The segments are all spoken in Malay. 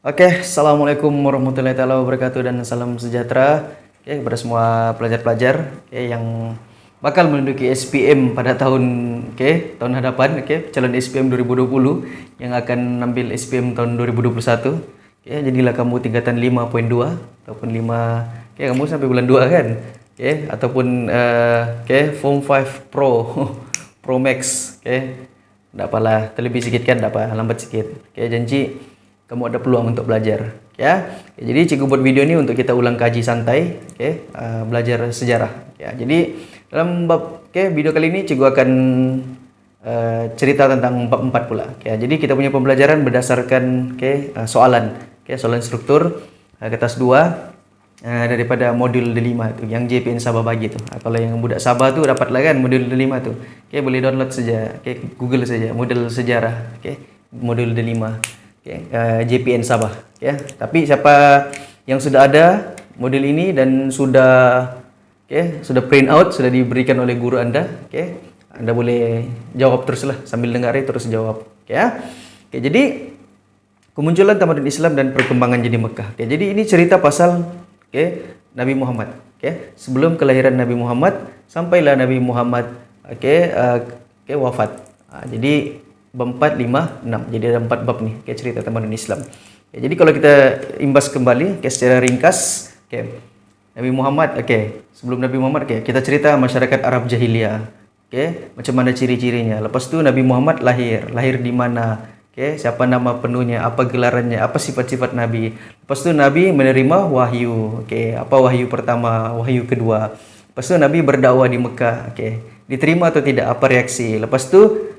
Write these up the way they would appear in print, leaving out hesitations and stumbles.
Oke, Assalamualaikum warahmatullahi taala wabarakatuh dan salam sejahtera kepada semua pelajar-pelajar yang bakal menduduki SPM pada tahun hadapan, calon SPM 2020 yang akan ambil SPM tahun 2021. Jadilah kamu tingkatan 5.2 ataupun 5, kamu sampai bulan 2 kan? Ataupun Form 5 Pro Pro Max, enggak apalah, terlebih sedikit kan, enggak apa, lambat sedikit. Janji kamu ada peluang untuk belajar, jadi cikgu buat video ini untuk kita ulang kaji santai, belajar sejarah, jadi dalam bab video kali ini cikgu akan cerita tentang bab 4 pula, jadi kita punya pembelajaran berdasarkan soalan, soalan struktur kertas 2 daripada modul D5 itu yang JPN Sabah bagi tu. Kalau yang budak Sabah tu dapatlah kan modul D5 tu. Boleh download saja, Google saja modul sejarah, modul D5. JPN Sabah, Tapi siapa yang sudah ada modul ini dan sudah print out, sudah diberikan oleh guru Anda, Anda boleh jawab teruslah sambil dengar terus jawab, jadi kemunculan tamadun Islam dan perkembangan jadi Mekah. Jadi ini cerita pasal Nabi Muhammad, sebelum kelahiran Nabi Muhammad sampailah Nabi Muhammad wafat. Jadi bab 4, 5, 6. Jadi ada 4 bab nih, cerita tamadun Islam. Jadi kalau kita imbas kembali secara ringkas, Nabi Muhammad, sebelum Nabi Muhammad, kita cerita masyarakat Arab jahiliyah. Macam mana ciri-cirinya. Lepas tu Nabi Muhammad lahir di mana? Siapa nama penuhnya, apa gelarannya, apa sifat-sifat Nabi. Lepas tu Nabi menerima wahyu. Apa wahyu pertama, wahyu kedua. Lepas tu Nabi berdakwah di Mekah. Diterima atau tidak, apa reaksi. Lepas tu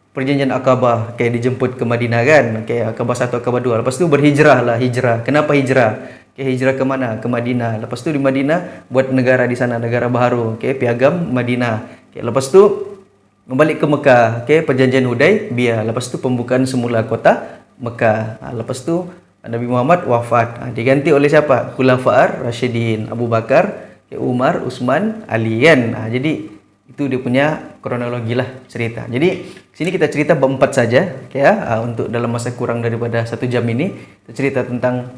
perjanjian Aqabah, dijemput ke Madinah kan, Aqabah 1, Aqabah 2. Lepas tu berhijrah. Kenapa hijrah? Hijrah ke mana? Ke Madinah. Lepas tu di Madinah buat negara di sana, negara baru, Piagam Madinah. Lepas tu kembali ke Mekah, perjanjian Hudaibiyah. Lepas tu pembukaan semula kota Mekah. Lepas tu Nabi Muhammad wafat. Diganti oleh siapa? Khulafaur Rasyidin, Abu Bakar, Umar, Utsman, Ali kan. Jadi itu dia punya kronologi lah cerita. Jadi sini kita cerita bab 4 saja, untuk dalam masa kurang daripada 1 jam ini kita cerita tentang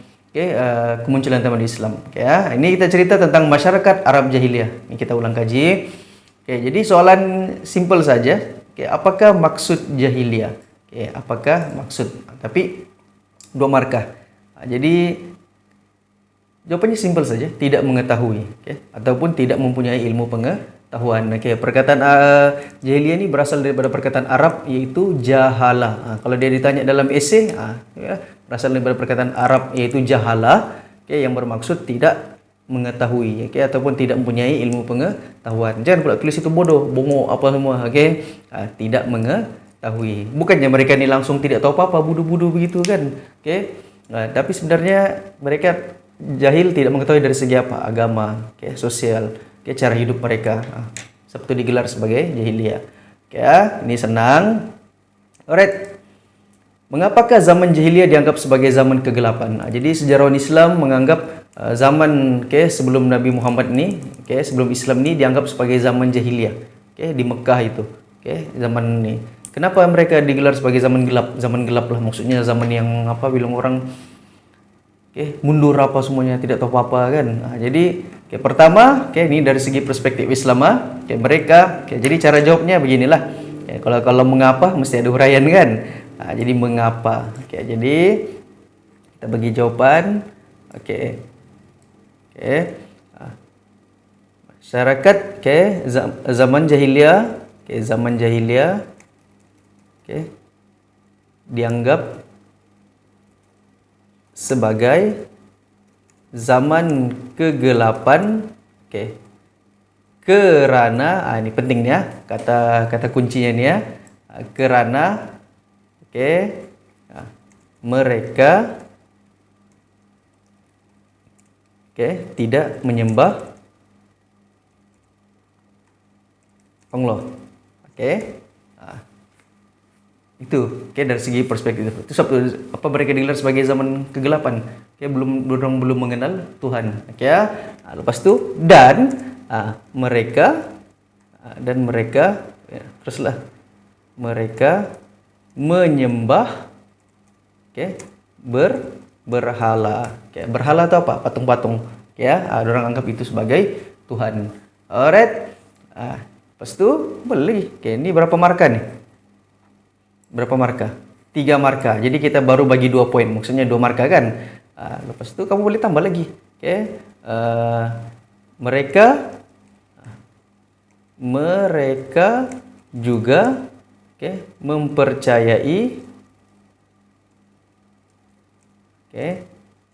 kemunculan tamadun Islam. Ini kita cerita tentang masyarakat Arab jahiliyah. Ini kita ulang kaji. Jadi soalan simple saja. Apakah maksud jahiliyah? Apakah maksud? Tapi 2 markah. Jadi jawapannya simple saja, tidak mengetahui, ataupun tidak mempunyai ilmu pengetahuan. Perkataan jahiliyah ini berasal daripada perkataan Arab iaitu jahala. Kalau dia ditanya dalam esei, berasal daripada perkataan Arab iaitu jahala, yang bermaksud tidak mengetahui, ataupun tidak mempunyai ilmu pengetahuan. Jangan pula tulis itu bodoh, bongok apa semua, tidak mengetahui. Bukannya mereka ni langsung tidak tahu apa-apa, budu-budu begitu kan, tapi sebenarnya mereka jahil, tidak mengetahui dari segi apa? Agama, sosial, cara hidup mereka. Sebab itu digelar sebagai jahiliyah. Ini senang. Alright. Mengapakah zaman jahiliyah dianggap sebagai zaman kegelapan? Jadi sejarawan Islam menganggap zaman sebelum Nabi Muhammad ni, sebelum Islam ni dianggap sebagai zaman jahiliyah. Di Mekah itu. Zaman ni. Kenapa mereka digelar sebagai zaman gelap? Zaman gelap lah, maksudnya zaman yang apa, bilang orang mundur apa semuanya, tidak tahu apa-apa kan. Jadi pertama, ini dari segi perspektif Islam, mereka, jadi cara jawabnya beginilah. Kalau mengapa mesti ada huraian kan. Jadi mengapa? Jadi kita bagi jawaban. Masyarakat zaman jahiliyah, zaman jahiliyah, dianggap sebagai zaman kegelapan, kerana ini pentingnya kata kuncinya ni, kerana mereka tidak menyembah Allah. Itu dari segi perspektif itu sebab apa mereka digelar sebagai zaman kegelapan, belum mengenal Tuhan. Lepas tu mereka teruslah mereka menyembah berhala. Okay. Berhala itu apa? Patung-patung. Ya, orang anggap itu sebagai Tuhan. Alright. Lepas tu beli. Okay, ini berapa markah nih? Berapa markah? 3 markah. Jadi kita baru bagi 2 poin. Maksudnya 2 markah kan? Lepas tu kamu boleh tambah lagi. Okay. Mereka juga mempercayai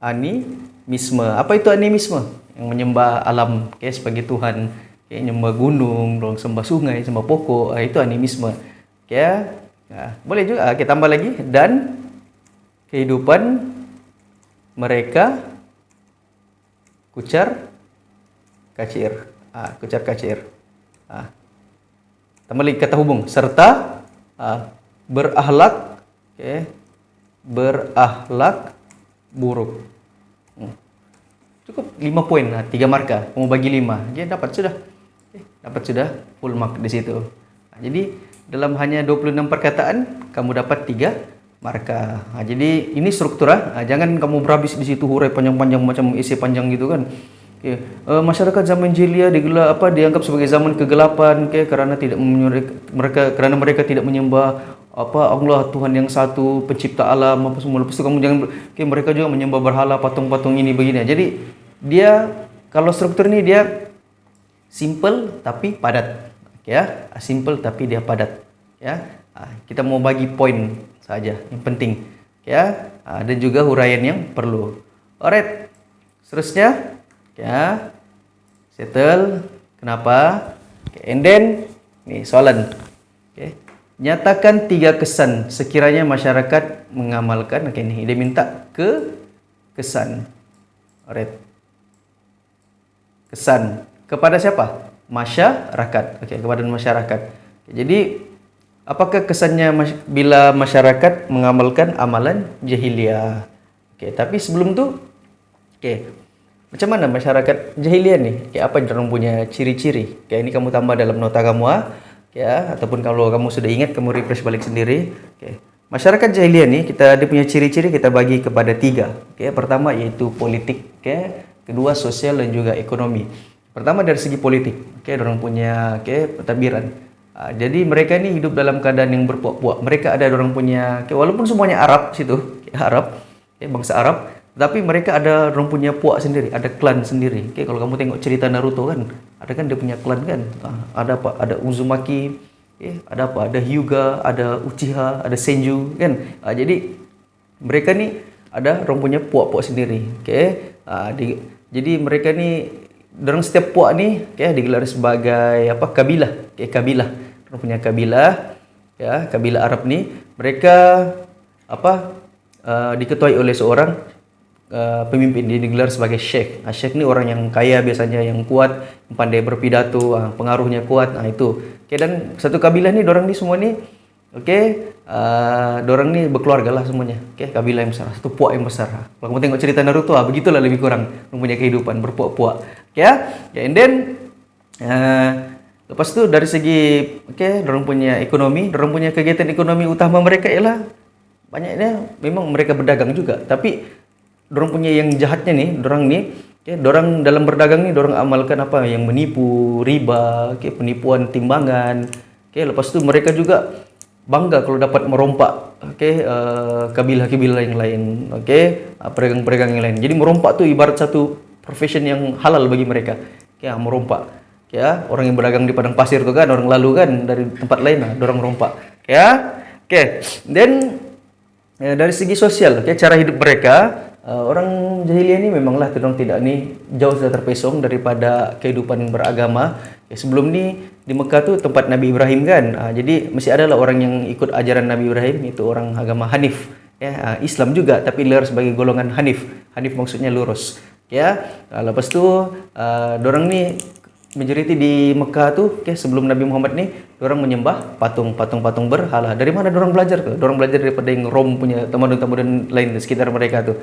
animisme. Apa itu animisme? Yang menyembah alam sebagai Tuhan. Menyembah gunung, sembah sungai, sembah pokok. Itu animisme. Boleh juga kita tambah lagi. Dan kehidupan mereka kucar kacir. Kucar kacir. Tambah lagi kata hubung. Serta berakhlak buruk. Cukup 5 poin, 3 markah. Kamu bagi 5, dia dapat sudah. Dapat sudah full mark di situ. Jadi dalam hanya 26 perkataan kamu dapat 3 markah. Jadi ini struktur. Jangan kamu berhabis di situ hurai panjang-panjang macam isi panjang gitu kan. Masyarakat zaman jahiliyah dianggap sebagai zaman kegelapan karena mereka tidak menyembah Allah Tuhan yang satu, pencipta alam apa semua. Lepas itu kamu jangan mereka juga menyembah berhala, patung-patung ini begini. Jadi dia kalau struktur ini dia simple tapi padat. Simple tapi dia padat. Kita mau bagi poin saja yang penting. Dan juga huraian yang perlu. Alright. Seterusnya settle. Kenapa? And then nih soalan. Nyatakan 3 kesan sekiranya masyarakat mengamalkan. Nih dia minta kesan. Alright. Kesan kepada siapa? Masyarakat. Kepada masyarakat. Jadi apakah kesannya bila masyarakat mengamalkan amalan jahiliyah? Tapi sebelum tu macam mana masyarakat jahiliyah nih? Apa yang orang punya ciri-ciri? Ini kamu tambah dalam nota kamu ataupun kalau kamu sudah ingat kamu refresh balik sendiri. Masyarakat jahiliyah nih dia punya ciri-ciri kita bagi kepada 3. Pertama yaitu politik, kedua sosial dan juga ekonomi. Pertama dari segi politik, orang punya pentadbiran. Jadi mereka ini hidup dalam keadaan yang berpuak-puak. Mereka ada orang punya walaupun semuanya Arab situ, Arab, bangsa Arab, tapi mereka ada orang punya puak sendiri, ada klan sendiri. Kalau kamu tengok cerita Naruto kan, ada kan dia punya klan kan. Ada apa? Ada Uzumaki, ada apa? Ada Hyuga, ada Uchiha, ada Senju kan. Jadi mereka ni ada orang punya puak-puak sendiri. Jadi mereka ni dalam setiap puak ni digelar sebagai kabilah. Kabilah. Orang punya kabilah, kabilah Arab ni mereka diketuai oleh seorang pemimpin. Dia digelar sebagai syekh. Syekh ni orang yang kaya biasanya, yang kuat, yang pandai berpidato, pengaruhnya kuat. Itu. Dan satu kabilah ni, dorang ni semua ni, dorang ni berkeluarga lah semuanya. Kabilah yang besar, satu puak yang besar. Kalau kamu tengok cerita Naruto, begitulah lebih kurang mempunyai kehidupan berpuak-puak. And then lepas tu dari segi dorang punya ekonomi, dorang punya kegiatan ekonomi utama mereka ialah banyaknya memang mereka berdagang juga. Tapi dorang punya yang jahatnya nih, dorang dalam berdagang nih, dorang amalkan yang menipu, riba, penipuan timbangan. Lepas tu mereka juga bangga kalau dapat merompak kabilah-kabilah yang lain, pedagang-pedagang yang lain. Jadi merompak tu ibarat satu profession yang halal bagi mereka. Merompak. Orang yang berdagang di padang pasir tu kan, orang lalu kan dari tempat lain dorang merompak. Then dari segi sosial, cara hidup mereka, orang jahiliyah ni memanglah tidak ni jauh sudah terpesong daripada kehidupan beragama. Sebelum ni di Mekah tu tempat Nabi Ibrahim kan. Jadi masih adalah orang yang ikut ajaran Nabi Ibrahim, itu orang agama Hanif. Islam juga tapi lahir sebagai golongan Hanif. Hanif maksudnya lurus. Lepas tu dorang ni majoriti di Mekah tu sebelum Nabi Muhammad ni dorang menyembah patung berhala. Dari mana dorang belajar tu? Dorang belajar daripada yang Rom punya tamadun-tamadun lain di sekitar mereka tu.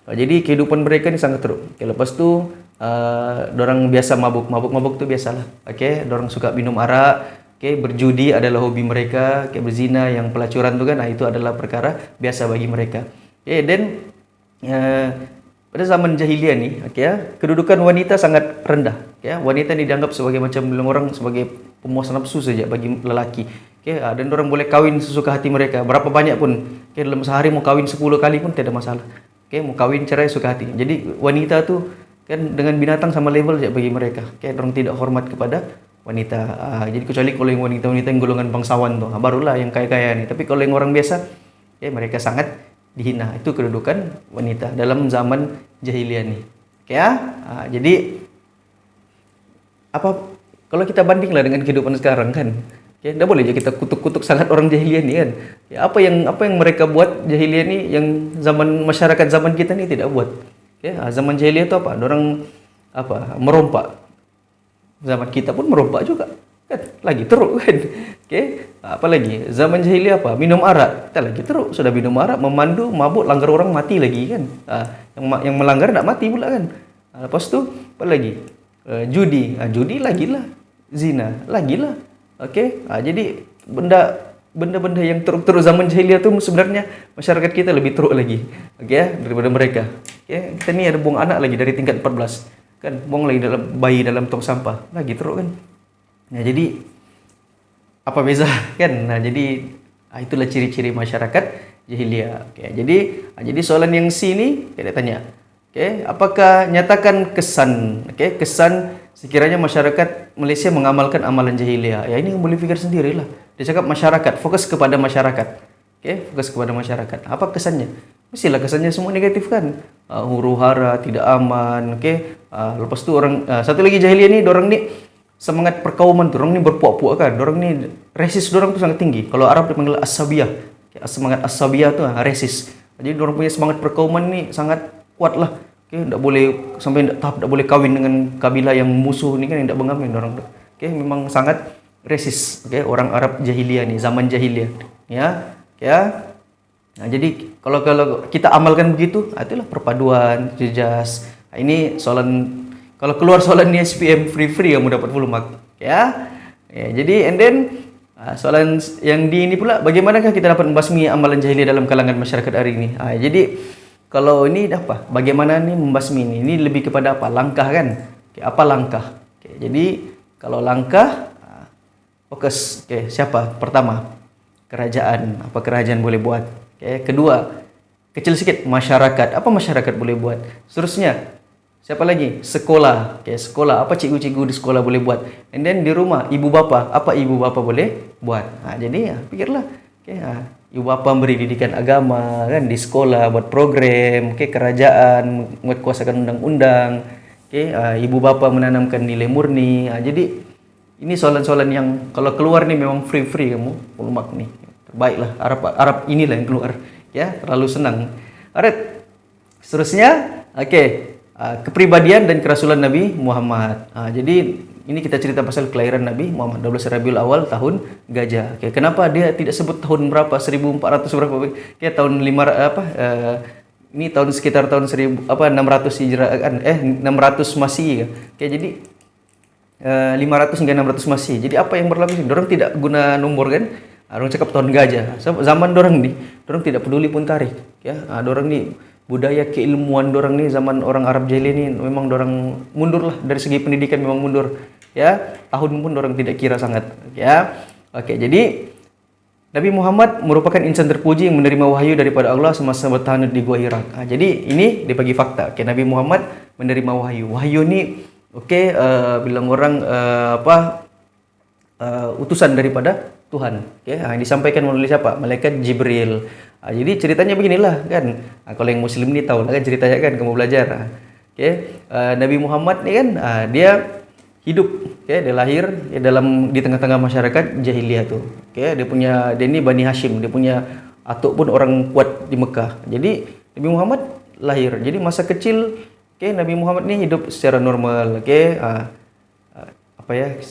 Jadi kehidupan mereka ni sangat teruk. Lepas tu dorang biasa mabuk tu biasalah. Dorang suka minum arak, berjudi adalah hobi mereka, berzina, yang pelacuran tu kan, itu adalah perkara biasa bagi mereka. Then eh, pada zaman jahiliyah ni, okey ya, kedudukan wanita sangat rendah. Okey ya, wanita ni dianggap sebagai macam bilang orang sebagai pemuas nafsu saja bagi lelaki. Okey, dan orang boleh kahwin sesuka hati mereka. Berapa banyak pun. Okey, dalam sehari mau kahwin 10 kali pun tidak ada masalah. Okey, mau kahwin cerai suka hati. Jadi wanita tu kan dengan binatang sama level saja bagi mereka. Okey, orang tidak hormat kepada wanita. Jadi kecuali kalau yang wanita-wanita yang golongan bangsawan tu, barulah yang kaya-kaya ni. Tapi kalau yang orang biasa, mereka sangat dihina. Itu kedudukan wanita dalam zaman jahiliyah ni. Okey ya. Jadi apa kalau kita bandinglah dengan kehidupan sekarang kan. Okey, dah boleh je kita kutuk-kutuk sangat orang jahiliyah ni kan. Apa yang mereka buat jahiliyah ni yang zaman masyarakat zaman kita ni tidak buat. Okey, zaman jahiliyah tu apa? Orang merompak. Zaman kita pun merompak juga. Kan? Lagi teruk kan. Okey, apa lagi? Zaman jahiliyah apa? Minum arak. Kita lagi teruk. Sudah minum arak, memandu, mabuk, langgar orang mati lagi kan. Yang melanggar tak mati pula kan. Lepas tu apa lagi? Judi. Judi lagilah. Zina lagilah. Okey. Jadi benda-benda yang teruk-teruk zaman jahiliyah tu sebenarnya masyarakat kita lebih teruk lagi. Okey ya, daripada mereka. Okey, kita ni ada buang anak lagi dari tingkat 14. Kan buang lagi bayi dalam tong sampah. Lagi teruk kan. Nah, jadi apa beza kan? Nah, jadi itulah ciri-ciri masyarakat jahiliyah. Okey. Jadi soalan yang C ni kita tanya. Okey, apakah nyatakan kesan, kesan sekiranya masyarakat Malaysia mengamalkan amalan jahiliyah. Ya, ini boleh fikir sendirilah. Dia cakap masyarakat, fokus kepada masyarakat. Okey, fokus kepada masyarakat. Apa kesannya? Mestilah kesannya semua negatif kan. Huru-hara, tidak aman, okey. Lepas tu orang satu lagi jahiliyah ni, dorang ni semangat perkauman tu, orang ni berpuak-puak kan. Dorang ni resis dorang tu sangat tinggi. Kalau Arab dipanggil as-sabiyah. Semangat as-sabiyah tu resis. Jadi dorang punya semangat perkauman ni sangat kuat lah. Okey, tak boleh sampai tahap tak boleh kahwin dengan kabilah yang musuh ni kan, yang tak mengamin dorang tu. Okey, memang sangat resis. Okey, orang Arab jahiliyah ni, zaman jahiliyah. Ya. Okey ya. Nah, jadi kalau kita amalkan begitu, itulah perpaduan, jejas. Ini soalan, kalau keluar soalan ni SPM free kamu dapat full mark. Ya. Jadi and then soalan yang di ini pula, bagaimanakah kita dapat membasmi amalan jahiliyah dalam kalangan masyarakat hari ini? Jadi kalau ini apa? Bagaimana nih membasmi ini? Ini lebih kepada apa? Langkah kan? Apa langkah? Jadi kalau langkah fokus. Siapa? Pertama, kerajaan. Apa kerajaan boleh buat? Kedua, kecil sikit, masyarakat. Apa masyarakat boleh buat? Seterusnya, siapa lagi? Sekolah. Sekolah. Apa cikgu-cikgu di sekolah boleh buat? And then di rumah, ibu bapa. Apa ibu bapa boleh buat? Jadi pikirlah. Ibu bapa beri didikan agama kan di sekolah, buat program. Kerajaan menguatkuasakan undang-undang. Ibu bapa menanamkan nilai murni. Jadi ini soalan-soalan yang kalau keluar nih memang free kamu full mark nih. Baiklah, Arab inilah yang keluar. Ya, terlalu senang. Alright. Seterusnya, kepribadian dan kerasulan Nabi Muhammad. Jadi ini kita cerita pasal kelahiran Nabi Muhammad 12 Rabiul Awal tahun Gajah. Kenapa dia tidak sebut tahun berapa? 1400 berapa? Tahun 5 ini tahun sekitar tahun 600 Hijrah kan? 600 Masih. Jadi 500 hingga 600 Masih. Jadi apa yang berlaku sih? Dorang tidak guna nombor kan? Orang cakap tahun Gajah. Zaman dorang ni, dorang tidak peduli pun tarikh. Dorang ni budaya keilmuan dorang ni zaman orang Arab jahiliyah ni memang dorang mundur lah dari segi pendidikan, memang mundur. Tahun pun dorang tidak kira sangat. Jadi Nabi Muhammad merupakan insan terpuji yang menerima wahyu daripada Allah semasa bertahan di Gua Hira. Jadi ini dia bagi fakta. Nabi Muhammad menerima wahyu. Wahyu ni bilang orang utusan daripada Tuhan. Yang disampaikan melalui siapa? Malaikat Jibril. Jadi ceritanya beginilah kan. Kalau yang muslim ni tahu lah kan ceritanya kan, kamu belajar. Nabi Muhammad ni kan dia hidup, dia lahir di tengah-tengah masyarakat jahiliyah tu. Dia ni Bani Hashim, dia punya atuk pun orang kuat di Mekah. Jadi Nabi Muhammad lahir. Jadi masa kecil Nabi Muhammad ni hidup secara normal.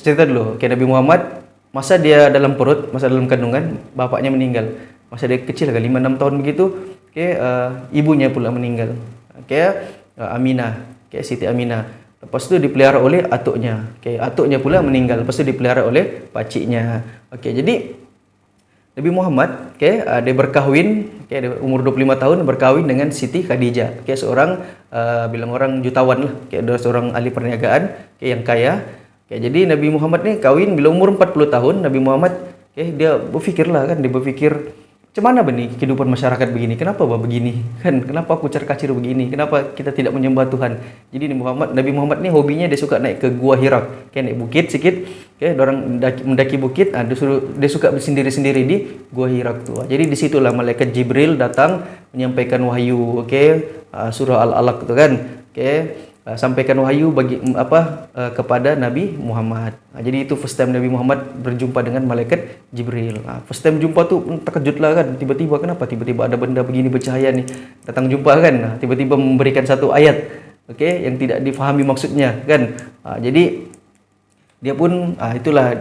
Cerita dulu. Nabi Muhammad masa dia dalam perut, masa dalam kandungan, bapaknya meninggal. Masa dia kecil kan 5-6 tahun begitu, ibunya pula meninggal. Aminah, Siti Aminah. Lepas tu dipelihara oleh atuknya. Atuknya pula meninggal. Lepas tu dipelihara oleh pakciknya. Jadi Nabi Muhammad, dia berkahwin, dia umur 25 tahun berkahwin dengan Siti Khadijah, seorang bilang orang jutawan lah, dia seorang ahli perniagaan, yang kaya. Jadi Nabi Muhammad ni kawin bila umur 40 tahun. Nabi Muhammad dia berfikirlah kan, dia berfikir macam mana begini kehidupan masyarakat begini, kenapa begini kan, kenapa kucar kacir begini, kenapa kita tidak menyembah Tuhan. Jadi Nabi Muhammad ni hobinya dia suka naik ke Gua Hira, naik bukit sikit, orang mendaki bukit, dia suka bersendiri-sendiri di Gua Hira tu. Jadi di situlah malaikat Jibril datang menyampaikan wahyu, surah Al-Alaq tu kan, sampaikan wahyu kepada Nabi Muhammad. Jadi itu first time Nabi Muhammad berjumpa dengan malaikat Jibril. First time jumpa tu terkejutlah kan, tiba-tiba kenapa tiba-tiba ada benda begini bercahaya ni datang jumpa kan, tiba-tiba memberikan satu ayat yang tidak difahami maksudnya kan. Jadi dia pun itulah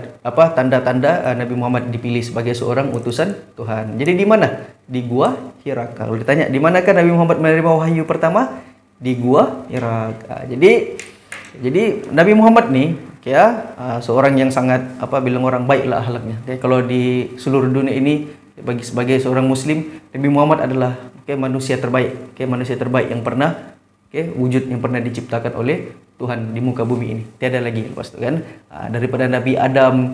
tanda-tanda Nabi Muhammad dipilih sebagai seorang utusan Tuhan. Jadi di mana? Di Gua Hira. Kalau ditanya di manakah Nabi Muhammad menerima wahyu pertama? Di Gua Hira. Jadi Nabi Muhammad ni seorang yang sangat bilang orang baiklah akhlaknya. Kalau di seluruh dunia ini sebagai seorang muslim, Nabi Muhammad adalah manusia terbaik, manusia terbaik yang pernah wujud, yang pernah diciptakan oleh Tuhan di muka bumi ini. Tiada lagi lepas tu kan. Daripada Nabi Adam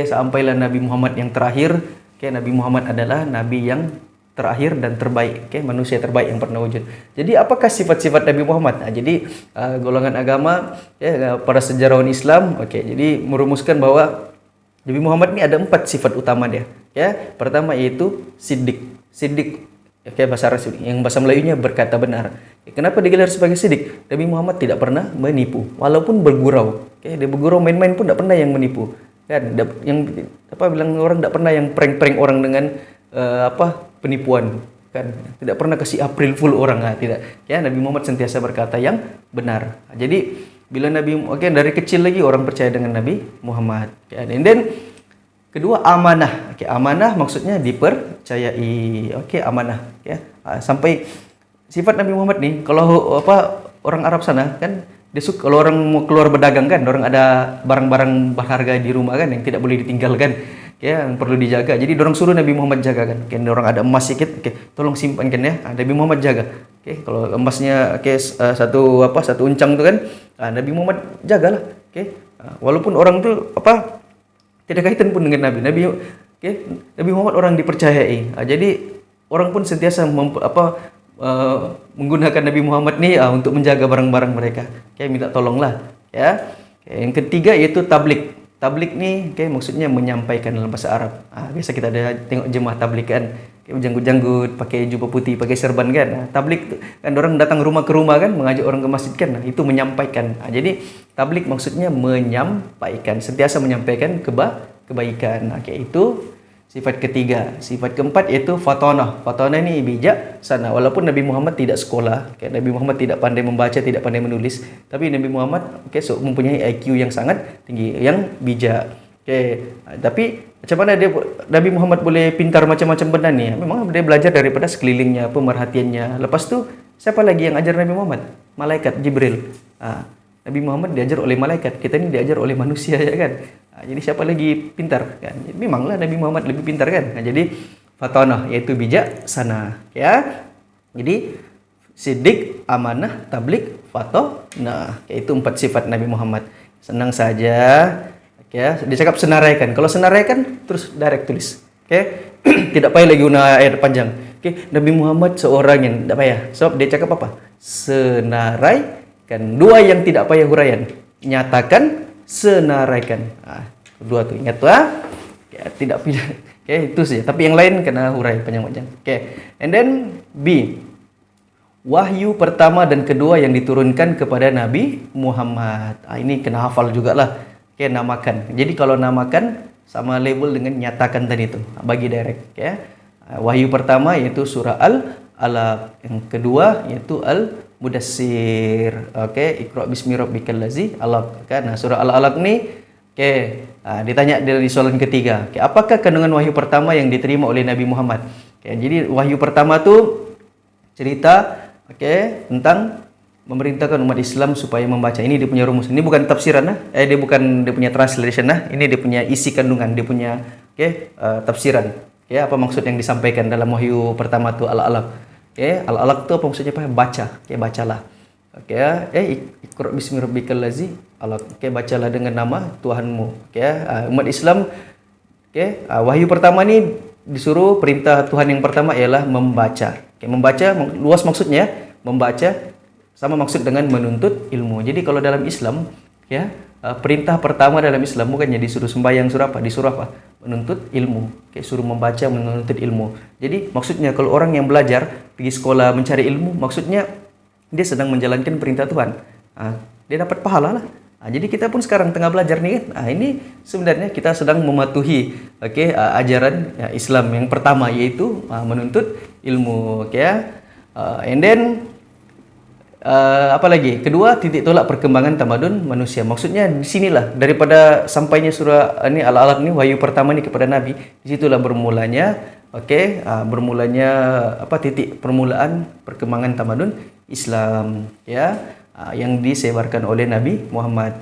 sampailah Nabi Muhammad yang terakhir, Nabi Muhammad adalah nabi yang terakhir dan terbaik, manusia terbaik yang pernah wujud. Jadi apakah sifat-sifat Nabi Muhammad? Jadi golongan agama, para sejarawan Islam, jadi merumuskan bahwa Nabi Muhammad ni ada 4 sifat utama dia. Pertama yaitu siddiq. Siddiq, bahasa Arab, yang bahasa Melayunya berkata benar. Kenapa digelar sebagai siddiq? Nabi Muhammad tidak pernah menipu, walaupun bergurau. Dia bergurau main-main pun tidak pernah yang menipu. Kan, yang bilang orang tidak pernah yang prank-prank orang dengan penipuan, kan, tidak pernah kasih April Fool orang, tidak. Nabi Muhammad sentiasa berkata yang benar. Jadi bila Nabi dari kecil lagi orang percaya dengan Nabi Muhammad. And then kedua amanah. Amanah maksudnya dipercayai. Amanah. Sampai sifat Nabi Muhammad ni, kalau orang Arab sana kan, dia suka kalau orang mau keluar berdagang kan, orang ada barang-barang berharga di rumah kan yang tidak boleh ditinggalkan, yang perlu dijaga. Jadi orang suruh Nabi Muhammad jaga kan. Orang ada emas sikit, tolong simpankan ya. Nabi Muhammad jaga. Kalau emasnya satu uncang tu kan, Nabi Muhammad jagalah. Walaupun orang tu tidak kaitan pun dengan Nabi. Nabi Muhammad orang dipercayai. Jadi orang pun sentiasa menggunakan Nabi Muhammad ni untuk menjaga barang-barang mereka. Minta tolonglah. Yang ketiga yaitu tablik. Tablik ni maksudnya menyampaikan dalam bahasa Arab. Biasa kita ada tengok jemaah tablik kan, janggut-janggut, pakai jubah putih, pakai serban kan. Tablik tu kan orang datang rumah ke rumah kan, mengajak orang ke masjid kan. Itu menyampaikan. Jadi tablik maksudnya menyampaikan, sentiasa menyampaikan kebaikan. Itu sifat ketiga. Sifat keempat iaitu fatanah. Fatanah ni bijak sana. Walaupun Nabi Muhammad tidak sekolah, Nabi Muhammad tidak pandai membaca, tidak pandai menulis, tapi Nabi Muhammad mempunyai IQ yang sangat tinggi, yang bijak. Tapi macam mana Nabi Muhammad boleh pintar macam-macam benda ni? Memang dia belajar daripada sekelilingnya, pemerhatiannya. Lepas tu siapa lagi yang ajar Nabi Muhammad? Malaikat Jibril. Nabi Muhammad diajar oleh malaikat, kita ni diajar oleh manusia ya kan. Jadi siapa lagi pintar kan? Memanglah Nabi Muhammad lebih pintar kan. Jadi fatanah iaitu bijak sana. Jadi siddiq, amanah, tablik, fatanah. Itu 4 sifat Nabi Muhammad. Senang saja. Dia cakap senaraikan. Kalau senaraikan terus direct tulis. Tidak payah lagi guna ayat panjang. Nabi Muhammad seorang yang tidak payah. Sebab dia cakap apa? Senaraikan. 2 yang tidak payah huraian. Nyatakan, senaraikan. Dua tu ingat tu tidak pilih. Itu saja. Tapi yang lain kena hurai panjang-panjang. And then B. Wahyu pertama dan kedua yang diturunkan kepada Nabi Muhammad. Ini kena hafal jugalah. Namakan. Jadi kalau namakan sama level dengan nyatakan tadi tu. Bagi direct. Wahyu pertama iaitu surah Al-Alaq. Yang kedua iaitu Al-Mudassir. Iqra bismi rabbikal ladzi alaq. Surah Al-Alaq ni ditanya di soalan ketiga. Apakah kandungan wahyu pertama yang diterima oleh Nabi Muhammad? Jadi wahyu pertama tu cerita tentang memerintahkan umat Islam supaya membaca. Ini dia punya rumus. Ini bukan tafsiran dia bukan dia punya translation Ini dia punya isi kandungan, dia punya tafsiran. Ya, apa maksud yang disampaikan dalam wahyu pertama tu al-alaq. Ya, al-alaq tu apa maksudnya? Apa? Baca. Ya, bacalah. Oke ya, Iqra bismi rabbikal ladzi alaq. Oke, bacalah dengan nama Tuhanmu. Oke ya, umat Islam. Oke, wahyu pertama ni disuruh, perintah Tuhan yang pertama ialah membaca. Oke, membaca luas maksudnya, membaca sama maksud dengan menuntut ilmu. Jadi kalau dalam Islam, ya, perintah pertama dalam Islam bukannya disuruh sembahyang, suruh apa? Disuruh apa? Menuntut ilmu. Oke, suruh membaca, menuntut ilmu. Jadi maksudnya kalau orang yang belajar, pergi sekolah mencari ilmu, maksudnya dia sedang menjalankan perintah Tuhan. Dia dapat pahala lah. Jadi kita pun sekarang tengah belajar nih kan. Ini sebenarnya kita sedang mematuhi ajaran ya, Islam yang pertama, yaitu menuntut ilmu. Oke ya. And then apa lagi? Kedua, titik tolak perkembangan tamadun manusia. Maksudnya di sinilah daripada sampainya surah ini al-alaq ni, wahyu pertama ni kepada Nabi, di situlah bermulanya bermulanya titik permulaan perkembangan tamadun Islam ya, yang disebarkan oleh Nabi Muhammad.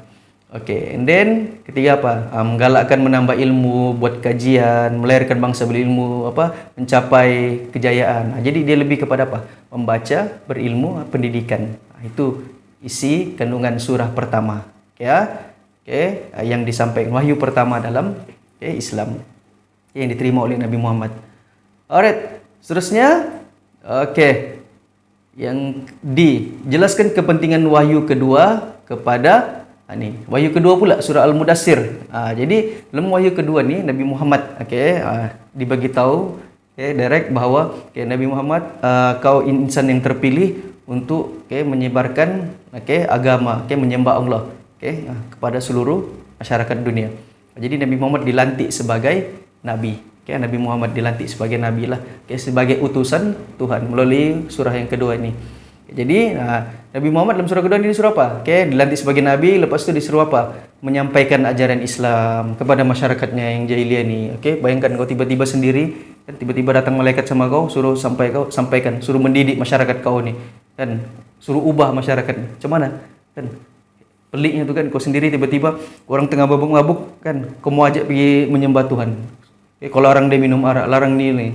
And then ketiga apa? Menggalakkan menambah ilmu, buat kajian, melahirkan bangsa berilmu, mencapai kejayaan. Jadi dia lebih kepada apa? Membaca, berilmu, pendidikan. Itu isi kandungan surah pertama. Ya. Yang disampaikan wahyu pertama dalam Islam yang diterima oleh Nabi Muhammad. Alright, seterusnya yang dijelaskan kepentingan wahyu kedua kepada wahyu kedua pula surah Al-Mudassir. Jadi dalam wahyu kedua ni Nabi Muhammad dibagi tahu direct bahawa Nabi Muhammad kau insan yang terpilih untuk menyebarkan agama, menyembah Allah kepada seluruh masyarakat dunia. Jadi Nabi Muhammad dilantik sebagai nabi. Nabi Muhammad dilantik sebagai nabi lah, sebagai utusan Tuhan melalui surah yang kedua ini. Jadi Nabi Muhammad dalam surah kedua ini disuruh apa? Dilantik sebagai nabi, lepas itu disuruh apa? Menyampaikan ajaran Islam kepada masyarakatnya yang jahiliyah ni. Bayangkan kau tiba-tiba sendiri, kan tiba-tiba datang malaikat sama kau, suruh sampaikan, suruh mendidik masyarakat kau ni, kan suruh ubah masyarakat ni. Macam mana? Kan peliknya tu kan, kau sendiri tiba-tiba orang tengah mabuk-mabuk, kan kau mau ajak pergi menyembah Tuhan. Kalau orang dia minum arak, larang ni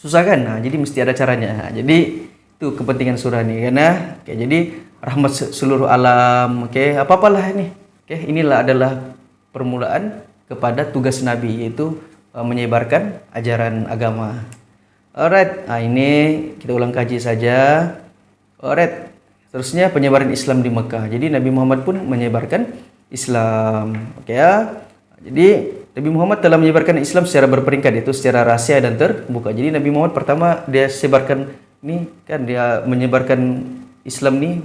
susah kan? Jadi mesti ada caranya. Jadi itu kepentingan surah ni, karena jadi rahmat seluruh alam. Apa-apalah ini. Inilah adalah permulaan kepada tugas Nabi, yaitu menyebarkan ajaran agama. Alright, ini kita ulang kaji saja. Alright, seterusnya penyebaran Islam di Mekah. Jadi Nabi Muhammad pun menyebarkan Islam. Jadi Nabi Muhammad telah menyebarkan Islam secara berperingkat, yaitu secara rahsia dan terbuka. Jadi Nabi Muhammad pertama dia sebarkan ni kan, dia menyebarkan Islam ni,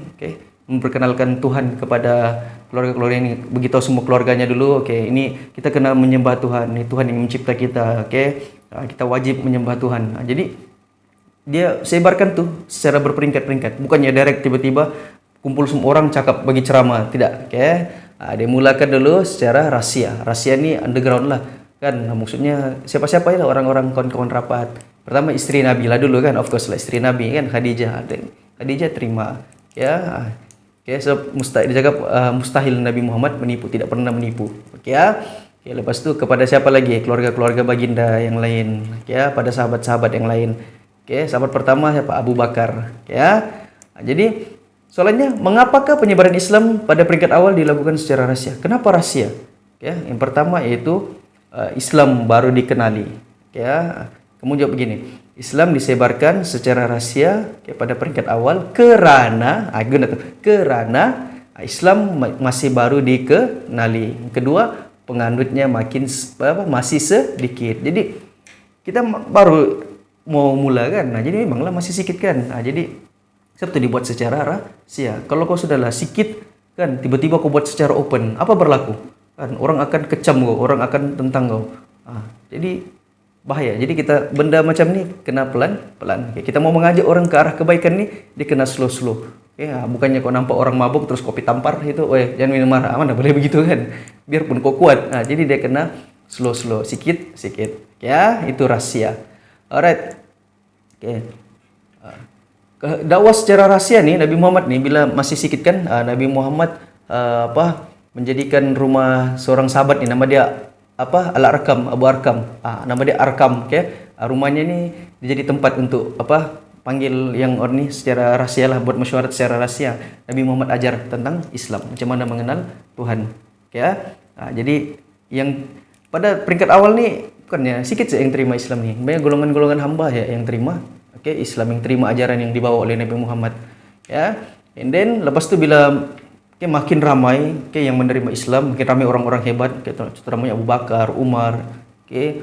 memperkenalkan Tuhan kepada keluarga-keluarga ini, beritahu semua keluarganya dulu, ini kita kena menyembah Tuhan, ini Tuhan yang mencipta kita, kita wajib menyembah Tuhan. Jadi dia sebarkan tu secara berperingkat-peringkat, bukannya direct tiba-tiba kumpul semua orang cakap bagi ceramah, tidak. Dia mulakan dulu secara rahsia. Rahsia ni underground lah, kan. Maksudnya siapa-siapa lah orang-orang kawan-kawan rapat. Pertama isteri Nabi lah dulu, kan, of course lah isteri Nabi, kan, Khadijah. Khadijah terima, so dia cakap mustahil Nabi Muhammad menipu, tidak pernah menipu. Lepas tu kepada siapa lagi? Keluarga-keluarga baginda yang lain, pada sahabat-sahabat yang lain. Sahabat pertama siapa? Abu Bakar. Jadi soalnya, mengapakah penyebaran Islam pada peringkat awal dilakukan secara rahsia? Kenapa rahsia? Yang pertama yaitu Islam baru dikenali. Kamu jawab begini, Islam disebarkan secara rahsia pada peringkat awal kerana Islam masih baru dikenali. Kedua, penganutnya masih sedikit. Jadi kita baru mau mula, kan. Jadi memanglah masih sedikit, kan. Jadi sebab itu dibuat secara rahsia. Kalau kau sudahlah sikit, kan, tiba-tiba kau buat secara open, apa berlaku? Kan orang akan kecam kau, orang akan tentang kau. Jadi bahaya. Jadi kita benda macam ni kena pelan-pelan. Kita mau mengajak orang ke arah kebaikan ni, dia kena slow-slow. Bukannya kau nampak orang mabuk terus kopi tampar itu, jangan minum marah. Mana boleh begitu, kan? Biarpun kau kuat. Jadi dia kena slow-slow, sikit-sikit. Itu rahsia. Alright. Dakwah secara rahsia ni Nabi Muhammad ni bila masih sikit, kan, Nabi Muhammad menjadikan rumah seorang sahabat ni, nama dia Al-Arkam, Abu Arkam. Nama dia Arkam, okay? Rumahnya ini jadi tempat untuk panggil yang orang ni secara rahsia lah, buat mesyuarat secara rahsia. Nabi Muhammad ajar tentang Islam, macam mana mengenal Tuhan. Okay, jadi yang pada peringkat awal ni bukannya sikit saja yang terima Islam ni. Banyak golongan-golongan hamba ya yang terima Islam, yang terima ajaran yang dibawa oleh Nabi Muhammad. Ya. And then lepas tu bila makin ramai yang menerima Islam, makin ramai orang-orang hebat, terutamanya Abu Bakar, Umar,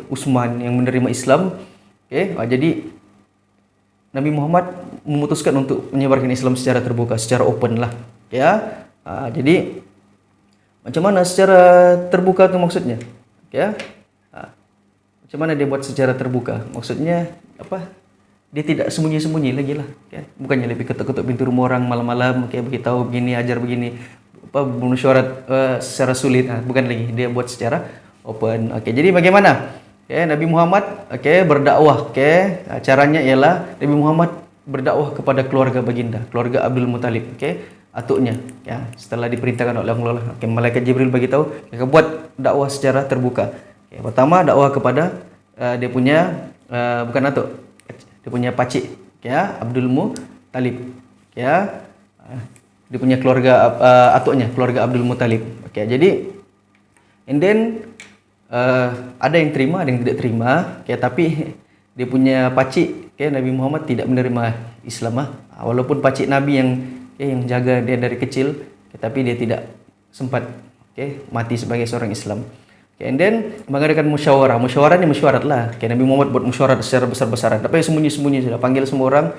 Utsman yang menerima Islam. Jadi Nabi Muhammad memutuskan untuk menyebarkan Islam secara terbuka, secara open lah. Ya. Jadi macam mana secara terbuka tu maksudnya? Ya. Macam mana dia buat secara terbuka? Maksudnya dia tidak sembunyi-sembunyi lagi lah, kan? Bukannya lebih ketuk-ketuk pintu rumah orang malam-malam, beritahu begini, ajar begini, mesyuarat secara sulit, bukan lagi. Dia buat secara open. Jadi bagaimana? Nabi Muhammad berdakwah. Caranya ialah Nabi Muhammad berdakwah kepada keluarga baginda, keluarga Abdul Muttalib, atuknya. Ya, setelah diperintahkan oleh Allah, malaikat Jibril bagi tahu, buat dakwah secara terbuka. Pertama dakwah kepada dia punya bukan atuk, dia punya pacik, Abdul Muttalib, dia punya keluarga atuknya, keluarga Abdul Muttalib. Jadi and then ada yang terima, ada yang tidak terima, tapi dia punya pacik, Nabi Muhammad tidak menerima Islam, walaupun pacik Nabi yang jaga dia dari kecil, tapi dia tidak sempat mati sebagai seorang Islam. And then mengadakan musyawarah. Musyawarah ni mesyuarat lah. Nabi Muhammad buat musyawarah secara besar-besaran. Tapi sembunyi-sembunyi sudah. Panggil semua orang.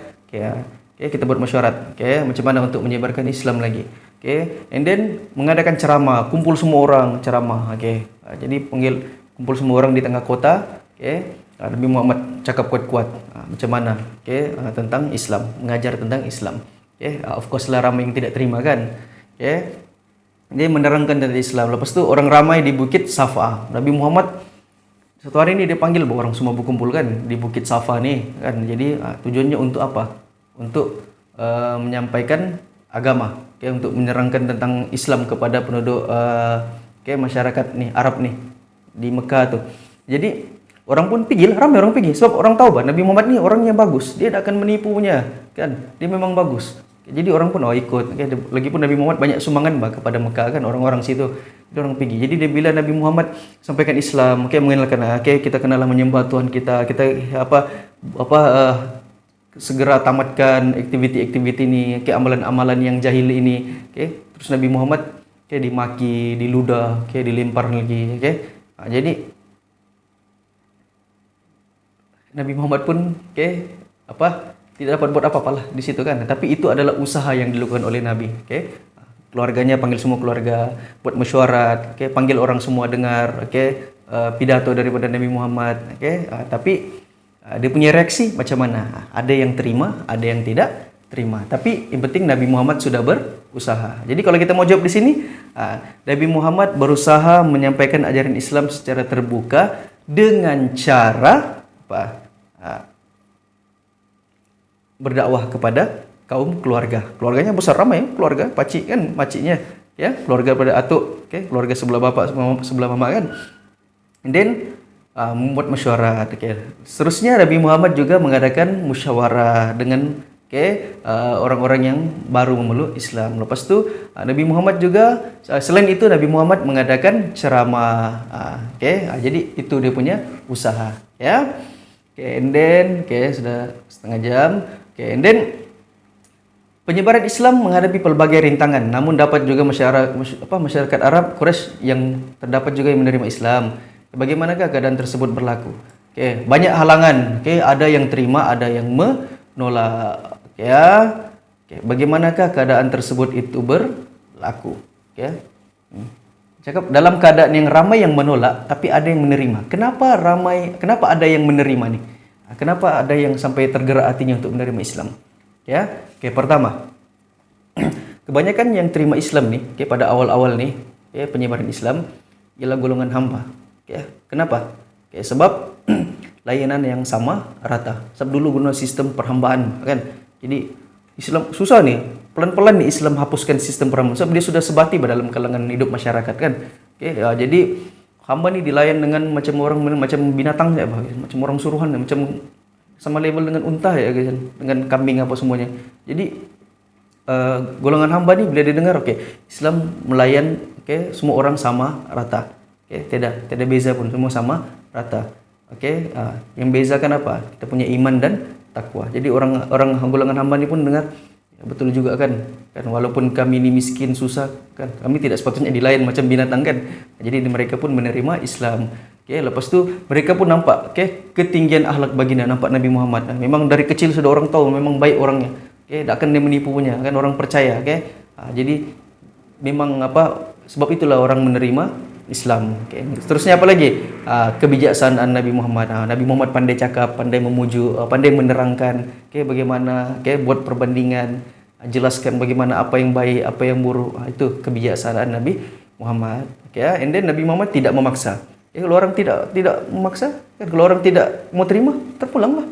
Kita buat musyawarah. Macam mana untuk menyebarkan Islam lagi. And then mengadakan ceramah. Kumpul semua orang ceramah. Jadi kumpul semua orang di tengah kota. Nabi Muhammad cakap kuat-kuat. Macam mana tentang Islam. Mengajar tentang Islam. Of course lah ramai yang tidak terima kan. Dia menerangkan tentang Islam. Lepas tu orang ramai di Bukit Safa. Nabi Muhammad satu hari ni dia panggil orang semua berkumpul kan di Bukit Safa ni kan. Jadi tujuannya untuk apa? Untuk menyampaikan agama, untuk menerangkan tentang Islam kepada penduduk masyarakat ni Arab ni di Mekah tu. Jadi orang pun pergi lah, ramai orang pergi sebab orang tahu Nabi Muhammad ni orang yang bagus. Dia tak akan menipunya kan. Dia memang bagus. Jadi orang pun ikut. Lagipun Nabi Muhammad banyak sumbangan kepada Mekah kan, orang-orang situ. Dia orang pergi. Jadi dia bila Nabi Muhammad sampaikan Islam, mengenalkan kita kenalah menyembah Tuhan kita. Kita segera tamatkan aktiviti-aktiviti ni, amalan-amalan yang jahil ini. Terus Nabi Muhammad dimaki, diludah, dilempar lagi. Jadi Nabi Muhammad pun tidak dapat buat apa-apa lah di situ kan. Tapi itu adalah usaha yang dilakukan oleh Nabi. Keluarganya panggil semua keluarga, buat mesyuarat, panggil orang semua dengar, pidato daripada Nabi Muhammad. Tapi dia punya reaksi macam mana? Ada yang terima, ada yang tidak terima. Tapi yang penting Nabi Muhammad sudah berusaha. Jadi kalau kita mau jawab di sini, Nabi Muhammad berusaha menyampaikan ajaran Islam secara terbuka dengan cara berdakwah kepada kaum keluarga. Keluarganya besar, ramai keluarga, pacik kan, paciknya keluarga pada atuk, keluarga sebelah bapa, sebelah mama kan. And then membuat mesyuarat. Seterusnya Nabi Muhammad juga mengadakan musyawarah dengan orang-orang yang baru memeluk Islam. Lepas tu Nabi Muhammad juga selain itu Nabi Muhammad mengadakan ceramah. Jadi itu dia punya usaha, and then sudah setengah jam. And then penyebaran Islam menghadapi pelbagai rintangan, namun dapat juga masyarakat Arab Quraisy yang terdapat juga yang menerima Islam. Bagaimanakah keadaan tersebut berlaku? Banyak halangan. Ada yang terima, ada yang menolak. Bagaimanakah keadaan tersebut itu berlaku? Cakap dalam keadaan yang ramai yang menolak, tapi ada yang menerima. Kenapa ramai? Kenapa ada yang menerima nih? Kenapa ada yang sampai tergerak hatinya untuk menerima Islam? Pertama, kebanyakan yang terima Islam nih, pada awal-awal nih, penyebaran Islam ialah golongan hamba. Kenapa? Sebab layanan yang sama rata. Sebab dulu guna sistem perhambaan kan. Jadi Islam susah nih. Pelan-pelan nih Islam hapuskan sistem perhambaan. Sebab dia sudah sebati dalam kalangan hidup masyarakat kan. Jadi hamba ni dilayan dengan macam orang macam binatang ya, macam orang suruhan, macam sama level dengan unta ya guys, dengan kambing apa semuanya. Jadi golongan hamba ni bila dia dengar Islam melayan semua orang sama rata. Tidak beza pun, semua sama rata. Yang bezakan apa? Kita punya iman dan takwa. Jadi orang golongan hamba ni pun dengar ya, betul juga kan walaupun kami ini miskin susah kan, kami tidak sepatutnya dilayan macam binatang kan. Jadi mereka pun menerima Islam. Lepas tu mereka pun nampak ketinggian akhlak baginda, nampak Nabi Muhammad. Memang dari kecil sudah orang tahu memang baik orangnya. Tak akan dia menipu punya kan, orang percaya. Jadi memang sebab itulah orang menerima Islam. Seterusnya apa lagi? Kebijaksanaan Nabi Muhammad. Nabi Muhammad pandai cakap, pandai memuju, pandai menerangkan bagaimana buat perbandingan, jelaskan bagaimana apa yang baik, apa yang buruk. Itu kebijaksanaan Nabi Muhammad. And then Nabi Muhammad tidak memaksa. Kalau orang tidak memaksa, kalau orang tidak mau terima, terpulanglah.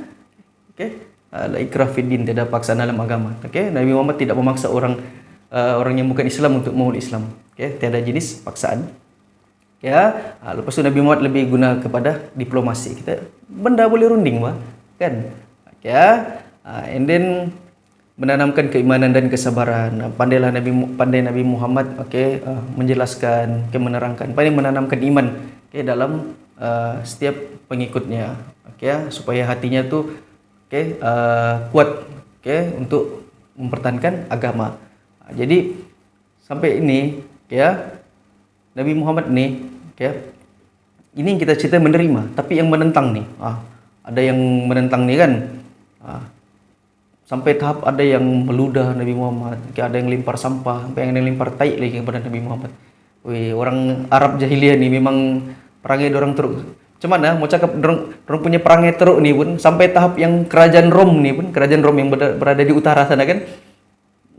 La ikrah fid din, tidak paksaan dalam agama. Nabi Muhammad tidak memaksa orang yang bukan Islam untuk memeluk Islam. Tiada jenis paksaan. Lepas tu Nabi Muhammad lebih guna kepada diplomasi. Kita benda boleh runding kan. And then menanamkan keimanan dan kesabaran. Pandai Nabi Muhammad menjelaskan, menerangkan, pandai menanamkan iman dalam setiap pengikutnya. Supaya hatinya tu kuat untuk mempertahankan agama. Jadi sampai ini Nabi Muhammad ni ini yang kita cerita menerima, tapi yang menentang ni ada yang menentang ni kan, sampai tahap ada yang meludah Nabi Muhammad, ada yang lempar sampah, sampai yang lempar tai lagi kepada Nabi Muhammad. Orang Arab jahiliyah ni memang perangai dorang teruk. Macam mana mau cakap dorang punya perangai teruk ni pun sampai tahap yang kerajaan Rom ni pun, kerajaan Rom yang berada di utara sana kan,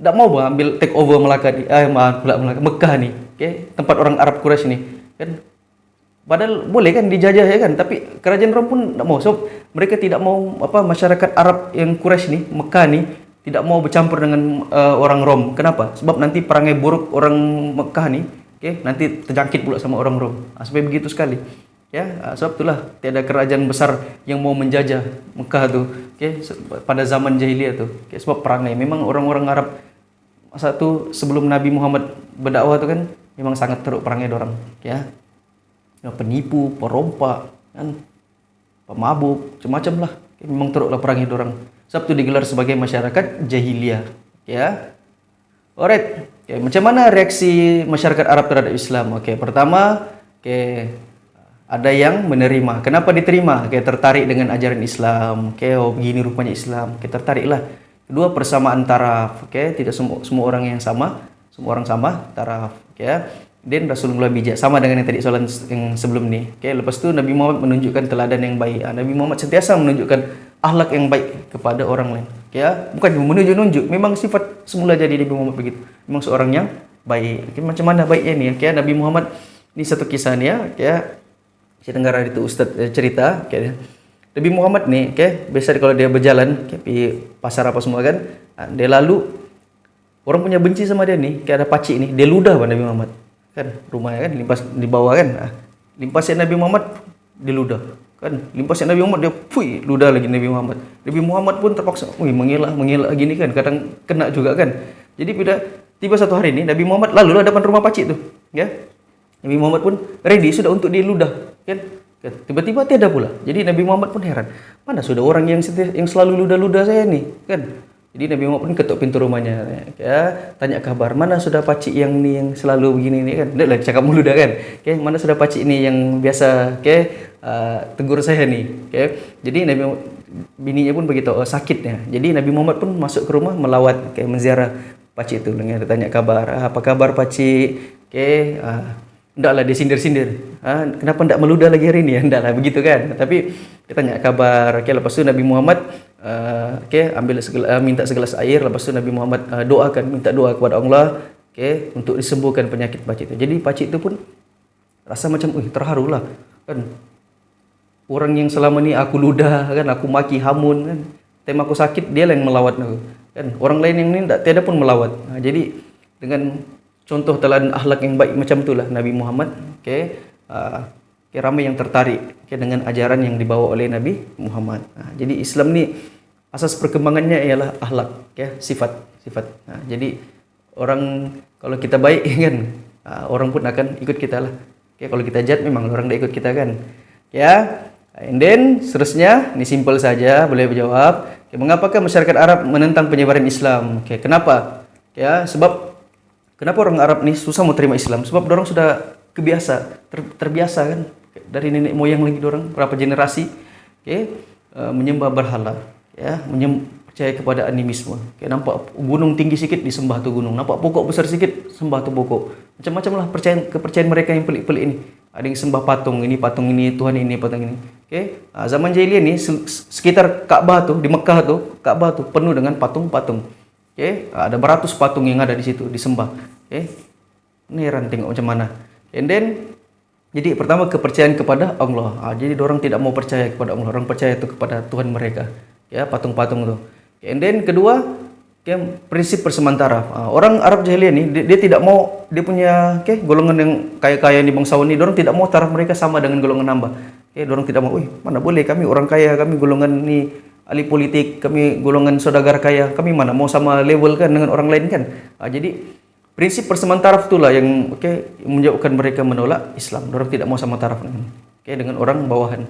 tak mau ambil take over Mekah ni, tempat orang Arab Quraisy ni kan. Padahal boleh kan dijajah ya kan, tapi kerajaan Rom pun tak mau. So mereka tidak mau masyarakat Arab yang Quraisy ni, Mekah ni tidak mau bercampur dengan orang Rom. Kenapa? Sebab nanti perangai buruk orang Mekah ni nanti terjangkit pula sama orang Rom. Sampai begitu sekali. Sebab itulah tiada kerajaan besar yang mau menjajah Mekah tu pada zaman jahiliyah tu. Sebab perangai memang orang-orang Arab masa tu sebelum Nabi Muhammad berdakwah tu kan memang sangat teruk perangai dorang. Penipu, perompak kan, pemabuk, macam-macam lah. Memang teruklah perangai dorang. Sebab tu digelar sebagai masyarakat jahiliyah. Alright. Macam mana reaksi masyarakat Arab terhadap Islam? Pertama, ada yang menerima. Kenapa diterima? Tertarik dengan ajaran Islam. Begini rupanya Islam. Tertariklah. Kedua, persamaan taraf. Tidak semua orang yang sama. Semua orang sama taraf. Dan Rasulullah bijak, sama dengan yang tadi soalan yang sebelum ni. Lepas tu Nabi Muhammad menunjukkan teladan yang baik. Nabi Muhammad sentiasa menunjukkan akhlak yang baik kepada orang lain. Bukan menunjuk-nunjuk, memang sifat semula jadi Nabi Muhammad begitu. Memang seorang yang baik. Macam mana baiknya ni? Nabi Muhammad ni satu kisah ni saya dengar hari tu ustaz cerita Nabi Muhammad ni biasa kalau dia berjalan pergi pasar apa semua kan, dia lalu orang punya benci sama dia ni, ada pacik ni, dia ludah Nabi Muhammad kan, rumahnya kan limpas di bawah kan, limpasin Nabi Muhammad diludah kan, limpasin Nabi Muhammad dia ludah lagi Nabi Muhammad. Nabi Muhammad pun terpaksa mengelak gini kan, kadang kena juga kan. Jadi tiba satu hari ni Nabi Muhammad lalu depan rumah pacik tu Nabi Muhammad pun ready sudah untuk diludah kan. Tiba-tiba tiada pula. Jadi Nabi Muhammad pun heran, mana sudah orang yang selalu ludah-ludah saya ni kan. Jadi Nabi Muhammad pun ketuk pintu rumahnya, tanya kabar, mana sudah pacik yang ni yang selalu begini ni kan. Dia lah cakap mulu dah kan. Mana sudah pacik ni yang biasa tegur saya ni. Jadi bininya pun beritahu sakitnya. Jadi Nabi Muhammad pun masuk ke rumah melawat menziarah pacik tu, dengan tanya kabar, apa kabar pacik? Hendaklah dia sindir-sindir. Kenapa hendak meludah lagi hari ni? Hendaklah begitu kan. Tapi dia tanya kabar. Lepas tu Nabi Muhammad minta segelas air. Lepas tu Nabi Muhammad minta doa kepada Allah untuk disembuhkan penyakit pacik itu. Jadi pacik itu pun rasa macam terharu lah kan. Orang yang selama ni aku ludah kan, aku maki hamun kan, tema aku sakit, dia lah yang melawat aku kan. Orang lain yang ni tiada pun melawat. Jadi dengan contoh teladan akhlak yang baik macam itulah Nabi Muhammad ramai yang tertarik dengan ajaran yang dibawa oleh Nabi Muhammad. Jadi Islam ni asas perkembangannya ialah akhlak, sifat. Jadi orang kalau kita baik kan, orang pun akan ikut kita lah. Kalau kita jahat memang orang dah ikut kita kan. And then seterusnya, ini simple saja, boleh berjawab. Mengapakah masyarakat Arab menentang penyebaran Islam? Kenapa? Sebab kenapa orang Arab ni susah mau terima Islam? Sebab orang sudah terbiasa kan, dari nenek moyang lagi orang berapa generasi, menyembah berhala, percaya kepada animisme. Nampak gunung tinggi sikit disembah tu gunung, nampak pokok besar sikit sembah tu pokok. Macam-macam lah kepercayaan mereka yang pelik-pelik ini. Ada yang sembah patung ini, Tuhan ini, patung ini. Zaman jahiliyah ni sekitar Kaabah tu, di Mekah tu, Kaabah tu penuh dengan patung-patung. Ada beratus patung yang ada di situ disembah. Ini heran tengok macam mana. And then jadi pertama kepercayaan kepada Allah. Jadi orang tidak mau percaya kepada Allah, orang percaya tu kepada Tuhan mereka. Patung-patung tu. And then kedua, prinsip persementara. Orang Arab jahiliyah ni dia tidak mau dia punya golongan yang kaya-kaya di bangsawan ni, orang tidak mau taraf mereka sama dengan golongan hamba. Orang tidak mau, mana boleh kami orang kaya, kami golongan ni ahli politik, kami golongan saudagar kaya, kami mana mau sama level kan dengan orang lain kan. Jadi prinsip persementaraf itulah yang menyebabkan mereka menolak Islam. Orang tidak mau sama taraf dengan orang bawahan.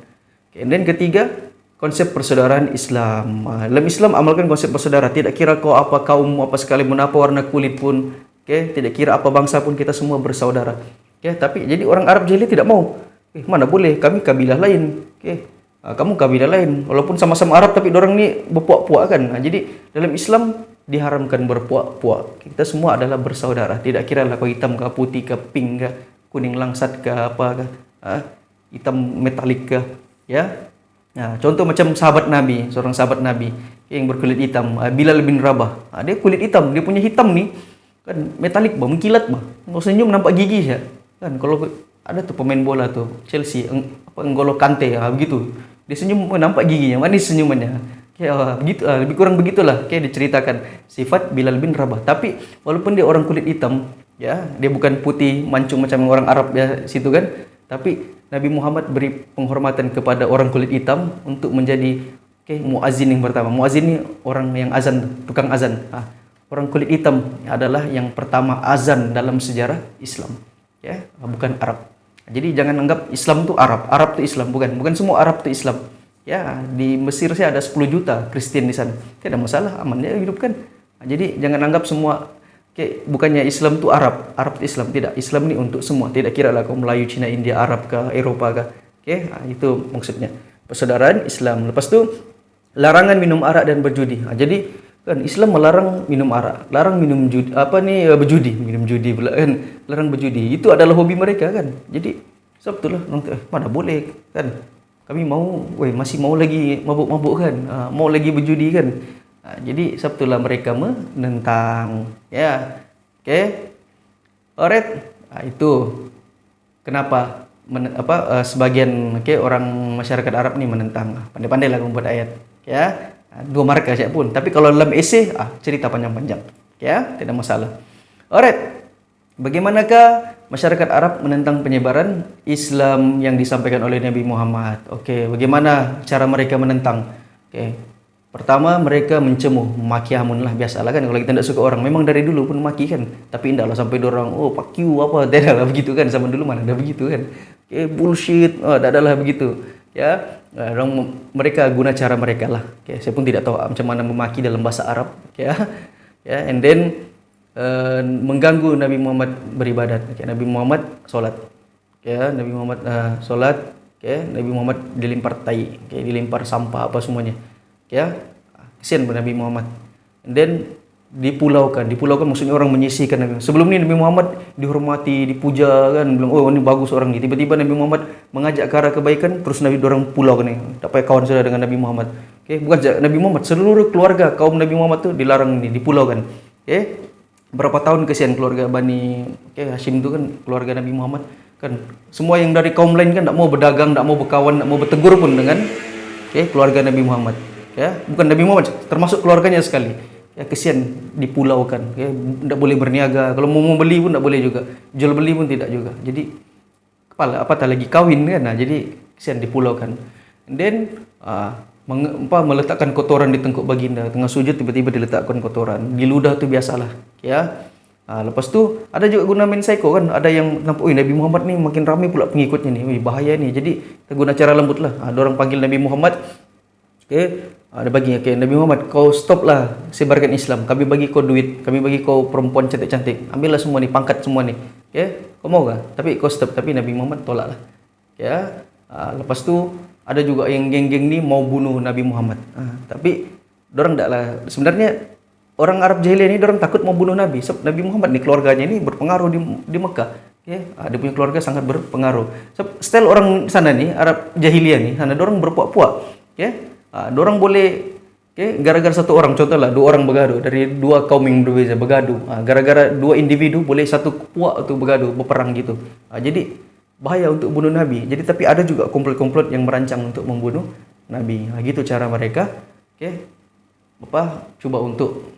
And then ketiga, konsep persaudaraan Islam. Dalam Islam amalkan konsep bersaudara. Tidak kira kau apa kaum apa sekalipun, apa warna kulit pun, tidak kira apa bangsa pun, kita semua bersaudara. Tapi jadi orang Arab jahili tidak mau. Mana boleh, kami kabilah lain. Kamu kabilah lain. Walaupun sama-sama Arab tapi orang ni berpuak-puak kan. Jadi dalam Islam diharamkan berpuak-puak. Kita semua adalah bersaudara. Tidak kira lah kau hitam ke, putih ke, pink ke, kuning langsat ke, apa ke, hitam metalik ke. Contoh macam sahabat Nabi, seorang sahabat Nabi yang berkulit hitam, Bilal bin Rabah. Dia kulit hitam, dia punya hitam ni kan metalik bah, mengkilat bah. Kau senyum nampak gigi saja. Kan kalau ada tu pemain bola tu Chelsea, N'Golo Kante, begitu. Dia senyum nampak giginya, manis senyumannya. Begitu, lebih kurang begitulah. Diceritakan sifat Bilal bin Rabah. Tapi walaupun dia orang kulit hitam, dia bukan putih mancung macam orang Arab situ kan. Tapi Nabi Muhammad beri penghormatan kepada orang kulit hitam untuk menjadi muazzin yang pertama. Muazzin ni orang yang azan, tukang azan. Orang kulit hitam adalah yang pertama azan dalam sejarah Islam. Bukan Arab. Jadi jangan anggap Islam tu Arab, Arab tu Islam, bukan semua Arab tu Islam. Di Mesir saya ada 10 juta Kristen di sana. Tidak ada masalah, aman dia hidup kan. Jadi jangan anggap semua bukannya Islam tu Arab, Arab tu Islam, tidak. Islam ni untuk semua. Tidak kira lah kau Melayu, Cina, India, Arab ke, Eropah ke. Itu maksudnya. Persaudaraan Islam. Lepas tu larangan minum arak dan berjudi. Jadi kan Islam melarang minum arak, larang minum judi, berjudi, minum judi pula kan, larang berjudi. Itu adalah hobi mereka kan. Jadi sebetulnya mana boleh kan. Kami mau, masih mau lagi mabuk-mabuk kan, mau lagi berjudi kan. Jadi sebetulnya mereka menentang. Alright. Itu kenapa sebagian orang masyarakat Arab ni menentang. Pandai-pandailah membuat ayat. Dua markah saja pun. Tapi kalau dalam esei, cerita panjang-panjang. Tidak masalah. Alright. Bagaimanakah masyarakat Arab menentang penyebaran Islam yang disampaikan oleh Nabi Muhammad? Bagaimana cara mereka menentang? Pertama, mereka mencemuh, memaki hamun lah, biasalah kan. Kalau kita tidak suka orang, memang dari dulu pun maki kan. Tapi tidaklah sampai dorang, fuck you apa, tidaklah begitu kan. Zaman dulu mana ada begitu kan. Bullshit, tidaklah begitu. Mereka guna cara mereka lah. Saya pun tidak tahu macam mana memaki dalam bahasa Arab. And then mengganggu Nabi Muhammad beribadat. Nabi Muhammad solat. Nabi Muhammad solat. Nabi Muhammad dilempar tai, dilempar sampah apa semuanya. Kesian Nabi Muhammad. And then dipulaukan maksudnya orang menyisihkan Nabi. Sebelum ni Nabi Muhammad dihormati, dipuja kan, bilang ini bagus orang ni. Tiba-tiba Nabi Muhammad mengajak ke arah kebaikan, terus Nabi dorang pulaukan ni. Tak payah kawan sudah dengan Nabi Muhammad. Bukan Nabi Muhammad, seluruh keluarga kaum Nabi Muhammad tu dilarang ni, dipulaukan. Berapa tahun kesian keluarga Bani Hashim tu kan, keluarga Nabi Muhammad kan. Semua yang dari kaum lain kan tak mau berdagang, tak mau berkawan, tak mau bertegur pun dengan keluarga Nabi Muhammad. Bukan Nabi Muhammad, termasuk keluarganya sekali. Kesian dipulaukan. Tak boleh berniaga. Kalau mau beli pun tak boleh juga. Jual beli pun tidak juga. Jadi kepala apa tak lagi kawin kan. Nah, jadi kesian di pulau kan. And then meletakkan kotoran di tengkuk baginda, tengah sujud tiba-tiba diletakkan kotoran di ludah tu biasalah ya. Lepas tu ada juga guna main psycho kan, ada yang nampak Nabi Muhammad ni makin ramai pula pengikutnya ni, bahaya ni, jadi kita guna cara lembut lah. Ada orang panggil Nabi Muhammad, ada bagi Nabi Muhammad, kau stop lah sebarkan Islam, kami bagi kau duit, kami bagi kau perempuan cantik-cantik, ambillah semua ni, pangkat semua ni, kau mau kah? Tapi kau stop. Tapi Nabi Muhammad tolak lah lepas tu ada juga yang geng-geng ni mau bunuh Nabi Muhammad. Tapi dorang tak lah. Sebenarnya orang Arab jahiliyah ni dorang takut mau bunuh Nabi. Sebab Nabi Muhammad ni keluarganya ni berpengaruh di Mekah. Dia punya keluarga sangat berpengaruh. Sebab style orang sana ni, Arab jahiliyah ni, sana dorang berpuak-puak. Dorang boleh gara-gara satu orang, contohlah dua orang bergaduh dari dua kaum yang berbeza bergaduh. Gara-gara dua individu boleh satu puak tu bergaduh, berperang gitu. Jadi bahaya untuk bunuh Nabi. Jadi tapi ada juga komplot-komplot yang merancang untuk membunuh Nabi. Gitu cara mereka. Cuba untuk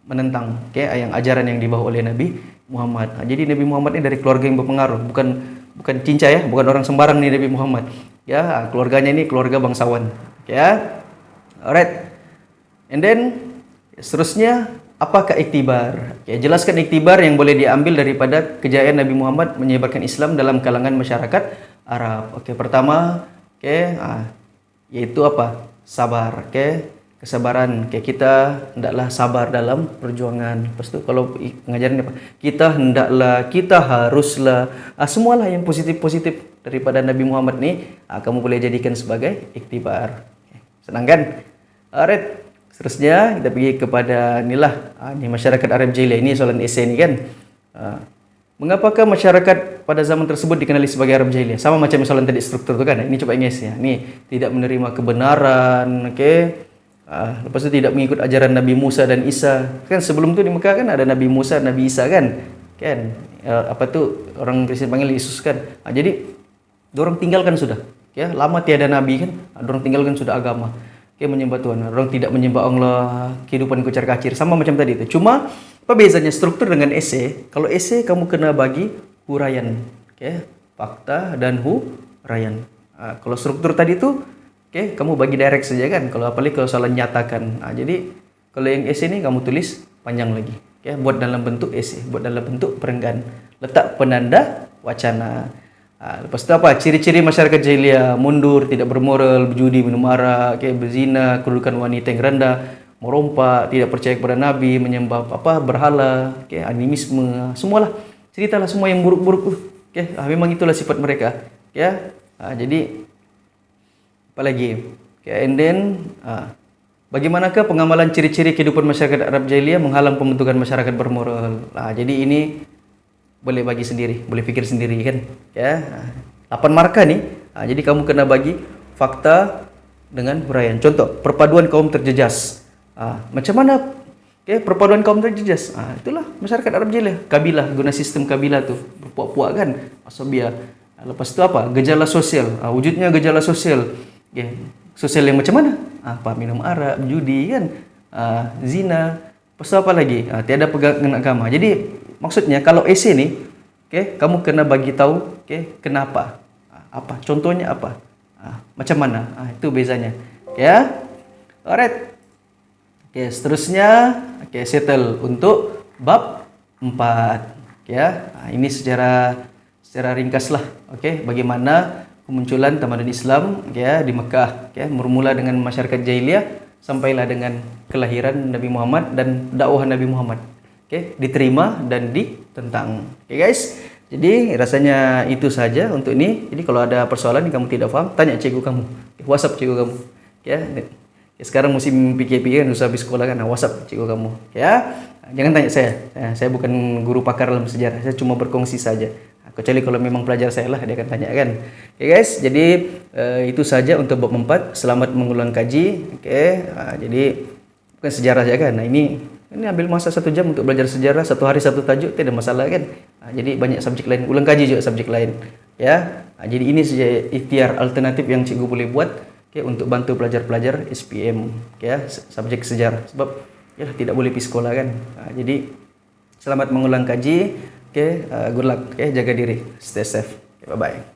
menentang yang ajaran yang dibawa oleh Nabi Muhammad. Jadi Nabi Muhammad ini dari keluarga yang berpengaruh, bukan cincai bukan orang sembarang nih Nabi Muhammad. Keluarganya ini keluarga bangsawan. Alright. And then seterusnya, apakah iktibar? Jelaskan iktibar yang boleh diambil daripada kejayaan Nabi Muhammad menyebarkan Islam dalam kalangan masyarakat Arab. Pertama, yaitu apa? Sabar. Kesabaran. Kita hendaklah sabar dalam perjuangan. Lepas tu kalau pengajaran apa? Kita haruslah. Semualah yang positif-positif daripada Nabi Muhammad ni, kamu boleh jadikan sebagai iktibar. Senang kan? Alright. Seterusnya kita pergi kepada inilah, ini masyarakat Arab jahiliyah. Ini soalan esei ni kan. Mengapakah masyarakat pada zaman tersebut dikenali sebagai Arab jahiliyah? Sama macam soalan tadi struktur tu kan. Ini coba ingat ya. Ini tidak menerima kebenaran, lepas itu tidak mengikut ajaran Nabi Musa dan Isa. Kan sebelum tu di Mekah kan ada Nabi Musa, Nabi Isa kan. Apa tu orang Kristen panggil Yesus kan. Jadi dorang tinggalkan sudah. Lama tiada nabi kan. Dorang tinggalkan sudah agama. Menyembah Tuhan. Orang tidak menyembah Allah, kehidupan kucar-kacir, sama macam tadi itu. Cuma apa bezanya struktur dengan esei? Kalau esei kamu kena bagi huraian, fakta dan huraian. Kalau struktur tadi itu, kamu bagi direct saja kan. Kalau apalagi kalau soal nyatakan. Jadi kalau yang esei ini kamu tulis panjang lagi. Buat dalam bentuk esei, buat dalam bentuk perenggan. Letak penanda wacana. Lepas itu apa? Ciri-ciri masyarakat jahiliyah: mundur, tidak bermoral, berjudi, minum arak, berzina, kedudukan wanita yang rendah, merompak, tidak percaya kepada Nabi, menyembah berhala, animisme, semualah. Ceritalah semua yang buruk-buruk. Memang itulah sifat mereka. Jadi apa lagi? And then bagaimanakah pengamalan ciri-ciri kehidupan masyarakat Arab jahiliyah menghalang pembentukan masyarakat bermoral? Jadi ini boleh bagi sendiri, boleh fikir sendiri kan. 8 markah nih. Jadi kamu kena bagi fakta dengan huraian. Contoh, perpaduan kaum terjejas. Macam mana perpaduan kaum terjejas? Itulah masyarakat Arab jahiliyah. Kabilah, guna sistem kabilah tu. Berpuak-puak kan, asabiyah. Lepas tu apa? Gejala sosial. Wujudnya gejala sosial. Sosial yang macam mana? Minum arak, judi kan, zina. Lepas tu apa lagi? Tiada pegangan agama. Jadi maksudnya kalau esei ni, kamu kena bagi tahu, kenapa? Apa? Contohnya apa? Macam mana? Itu bezanya. Alright. Seterusnya, settle untuk bab 4. Ini secara ringkaslah. Bagaimana kemunculan tamadun Islam di Mekah, bermula dengan masyarakat jahiliyah sampailah dengan kelahiran Nabi Muhammad dan dakwah Nabi Muhammad. Diterima dan ditentang. Guys. Jadi rasanya itu saja untuk ini. Jadi kalau ada persoalan yang kamu tidak faham, tanya cikgu kamu. WhatsApp cikgu kamu. Sekarang musim PKP kan, susah habis sekolah kan. WhatsApp cikgu kamu. Jangan tanya saya. Saya bukan guru pakar dalam sejarah. Saya cuma berkongsi saja. Kecuali kalau memang pelajar saya lah, dia akan tanya kan. Guys, jadi itu saja untuk bab 4. Selamat mengulang kaji. Jadi bukan sejarah saja kan. Nah, ini ambil masa 1 jam untuk belajar sejarah, 1 hari 1 tajuk, tidak ada masalah kan. Jadi banyak subjek lain, ulang kaji juga subjek lain. Jadi ini saja ikhtiar alternatif yang cikgu boleh buat untuk bantu pelajar-pelajar SPM, subjek sejarah. Sebab tidak boleh pergi sekolah kan. Jadi selamat mengulang kaji. Good luck. Jaga diri, stay safe. Bye bye.